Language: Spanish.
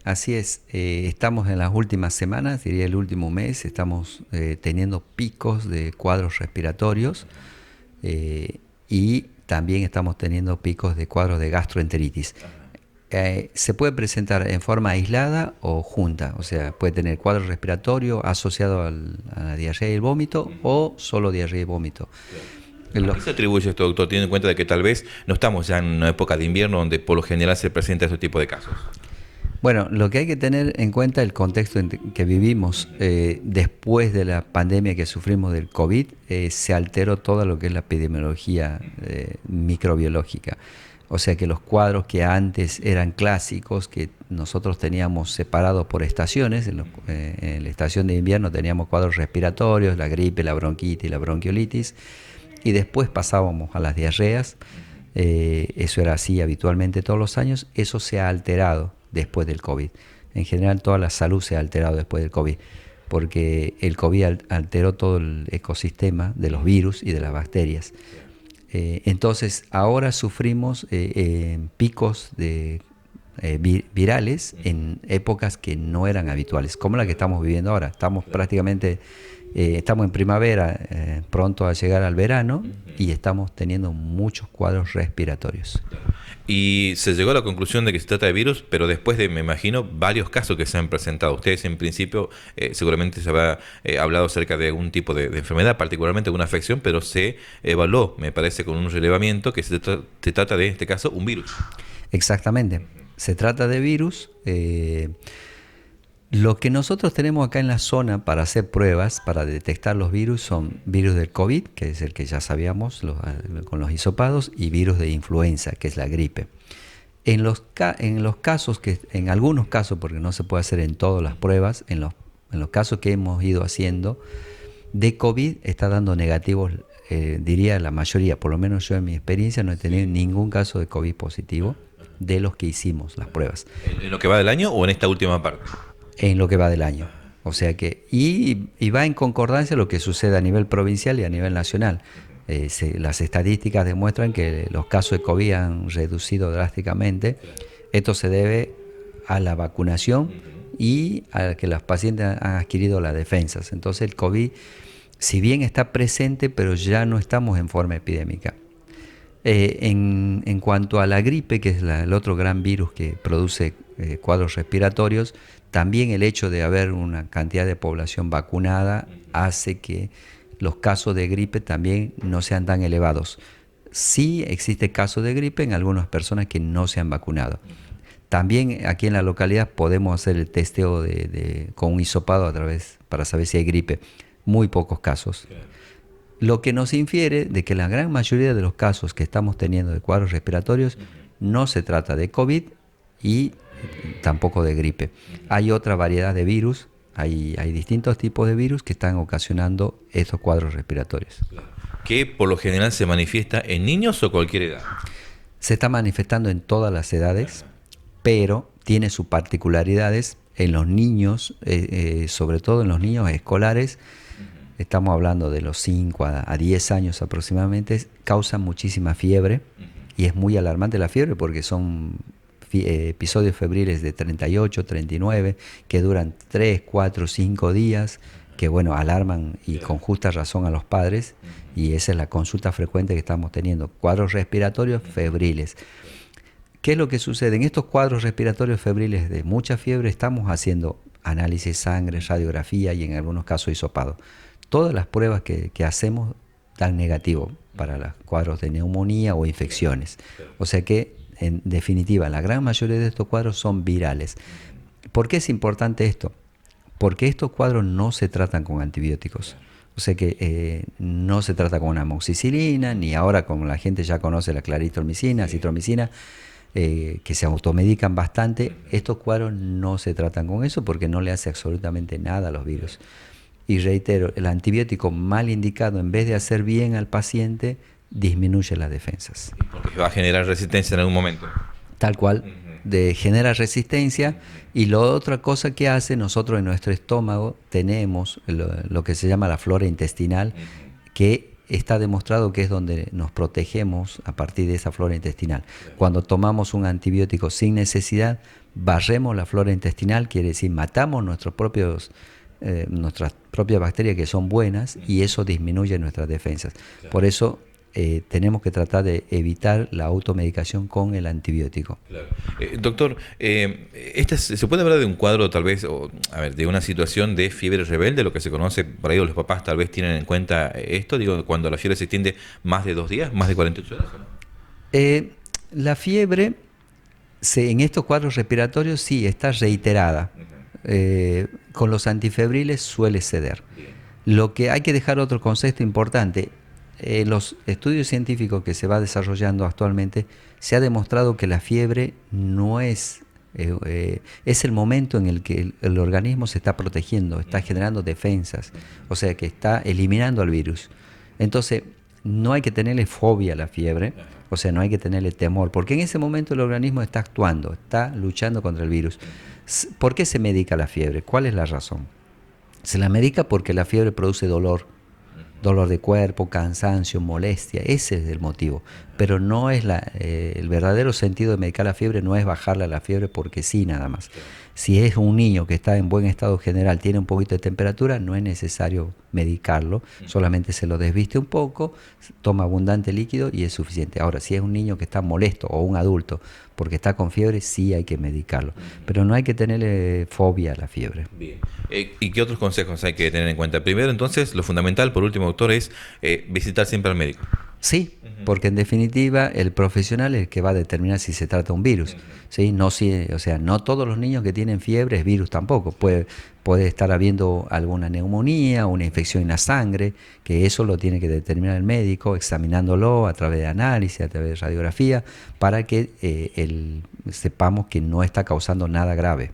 Así es, estamos en las últimas semanas, diría el último mes, estamos teniendo picos de cuadros respiratorios y también estamos teniendo picos de cuadros de gastroenteritis. Se puede presentar en forma aislada o junta, o sea, puede tener cuadro respiratorio asociado a la diarrea y el vómito o solo diarrea y vómito. ¿A qué se atribuye esto, doctor, teniendo en cuenta de que tal vez no estamos ya en una época de invierno donde por lo general se presenta este tipo de casos? Bueno, lo que hay que tener en cuenta es el contexto en que vivimos. Después de la pandemia que sufrimos del COVID, se alteró todo lo que es la epidemiología microbiológica. O sea que los cuadros que antes eran clásicos, que nosotros teníamos separados por estaciones, en la estación de invierno teníamos cuadros respiratorios, la gripe, la bronquitis, la bronquiolitis, y después pasábamos a las diarreas. Eso era así habitualmente todos los años. Eso se ha alterado después del COVID. En general toda la salud se ha alterado después del COVID, porque el COVID alteró todo el ecosistema de los virus y de las bacterias. Entonces ahora sufrimos picos de virales en épocas que no eran habituales, como la que estamos viviendo ahora. Estamos prácticamente, estamos en primavera, pronto a llegar al verano, y estamos teniendo muchos cuadros respiratorios. Y se llegó a la conclusión de que se trata de virus, pero después de, me imagino, varios casos que se han presentado. Ustedes en principio seguramente se habrá hablado acerca de algún tipo de enfermedad, particularmente de una afección, pero se evaluó, me parece, con un relevamiento que se trata de, en este caso, un virus. Exactamente. Se trata de virus. Lo que nosotros tenemos acá en la zona para hacer pruebas, para detectar los virus, son virus del COVID, que es el que ya sabíamos con los hisopados, y virus de influenza, que es la gripe. En los casos en algunos casos, porque no se puede hacer en todas las pruebas, en los casos que hemos ido haciendo de COVID está dando negativos, diría la mayoría, por lo menos yo en mi experiencia no he tenido ningún caso de COVID positivo de los que hicimos las pruebas. ¿En lo que va del año o en esta última parte? En lo que va del año. O sea que, y va en concordancia lo que sucede a nivel provincial y a nivel nacional. Las estadísticas demuestran que los casos de COVID han reducido drásticamente. Esto se debe a la vacunación y a que los pacientes han adquirido las defensas. Entonces el COVID, si bien está presente, pero ya no estamos en forma epidémica. En cuanto a la gripe, que es el otro gran virus que produce cuadros respiratorios, también el hecho de haber una cantidad de población vacunada hace que los casos de gripe también no sean tan elevados. Sí existe casos de gripe en algunas personas que no se han vacunado. También aquí en la localidad podemos hacer el testeo con un hisopado para saber si hay gripe. Muy pocos casos. Lo que nos infiere de que la gran mayoría de los casos que estamos teniendo de cuadros respiratorios no se trata de COVID y tampoco de gripe. Hay otra variedad de virus, hay distintos tipos de virus que están ocasionando estos cuadros respiratorios. ¿Que por lo general se manifiesta en niños o cualquier edad? Se está manifestando en todas las edades, pero tiene sus particularidades en los niños, sobre todo en los niños escolares. Estamos hablando de los 5 a 10 años aproximadamente, causan muchísima fiebre y es muy alarmante la fiebre porque son episodios febriles de 38, 39 que duran 3, 4, 5 días, que bueno, alarman y con justa razón a los padres, y esa es la consulta frecuente que estamos teniendo, cuadros respiratorios febriles. ¿Qué es lo que sucede? En estos cuadros respiratorios febriles de mucha fiebre estamos haciendo análisis de sangre, radiografía y en algunos casos hisopado. Todas las pruebas que hacemos dan negativo para los cuadros de neumonía o infecciones. O sea que, en definitiva, la gran mayoría de estos cuadros son virales. ¿Por qué es importante esto? Porque estos cuadros no se tratan con antibióticos. O sea que no se trata con amoxicilina, ni ahora como la gente ya conoce la claritromicina, citromicina, que se automedican bastante. Estos cuadros no se tratan con eso porque no le hace absolutamente nada a los virus. Y reitero, el antibiótico mal indicado, en vez de hacer bien al paciente, disminuye las defensas. Porque va a generar resistencia en algún momento. Tal cual, genera resistencia. Y la otra cosa que hace, nosotros en nuestro estómago tenemos lo que se llama la flora intestinal, que está demostrado que es donde nos protegemos a partir de esa flora intestinal. Cuando tomamos un antibiótico sin necesidad, barremos la flora intestinal, quiere decir matamos nuestras propias bacterias que son buenas, y eso disminuye nuestras defensas. Por eso tenemos que tratar de evitar la automedicación con el antibiótico. Claro. Doctor, ¿se puede hablar de un cuadro tal vez, de una situación de fiebre rebelde, lo que se conoce por ahí, los papás tal vez tienen en cuenta esto, digo, cuando la fiebre se extiende más de 2 días, más de 48 horas? ¿No? La fiebre, en estos cuadros respiratorios sí está reiterada. Con los antifebriles suele ceder. Bien. Lo que hay que dejar otro concepto importante. Los estudios científicos que se va desarrollando actualmente, se ha demostrado que la fiebre no es el momento en el que el organismo se está protegiendo, está generando defensas, o sea que está eliminando al virus. Entonces no hay que tenerle fobia a la fiebre, o sea, no hay que tenerle temor, porque en ese momento el organismo está actuando, está luchando contra el virus. ¿Por qué se medica la fiebre? ¿Cuál es la razón? Se la medica porque la fiebre produce dolor de cuerpo, cansancio, molestia, ese es el motivo. Pero no es el verdadero sentido de medicar la fiebre, no es bajarle a la fiebre porque sí, nada más. Si es un niño que está en buen estado general, tiene un poquito de temperatura, no es necesario medicarlo, solamente se lo desviste un poco, toma abundante líquido y es suficiente. Ahora, si es un niño que está molesto o un adulto porque está con fiebre, sí hay que medicarlo, pero no hay que tenerle fobia a la fiebre. Bien. ¿Y qué otros consejos hay que tener en cuenta? Primero, entonces, lo fundamental, por último, doctor, es visitar siempre al médico. Sí, porque en definitiva el profesional es el que va a determinar si se trata de un virus. ¿Sí? No todos los niños que tienen fiebre es virus tampoco. Puede estar habiendo alguna neumonía, una infección en la sangre, que eso lo tiene que determinar el médico, examinándolo a través de análisis, a través de radiografía, para que sepamos que no está causando nada grave.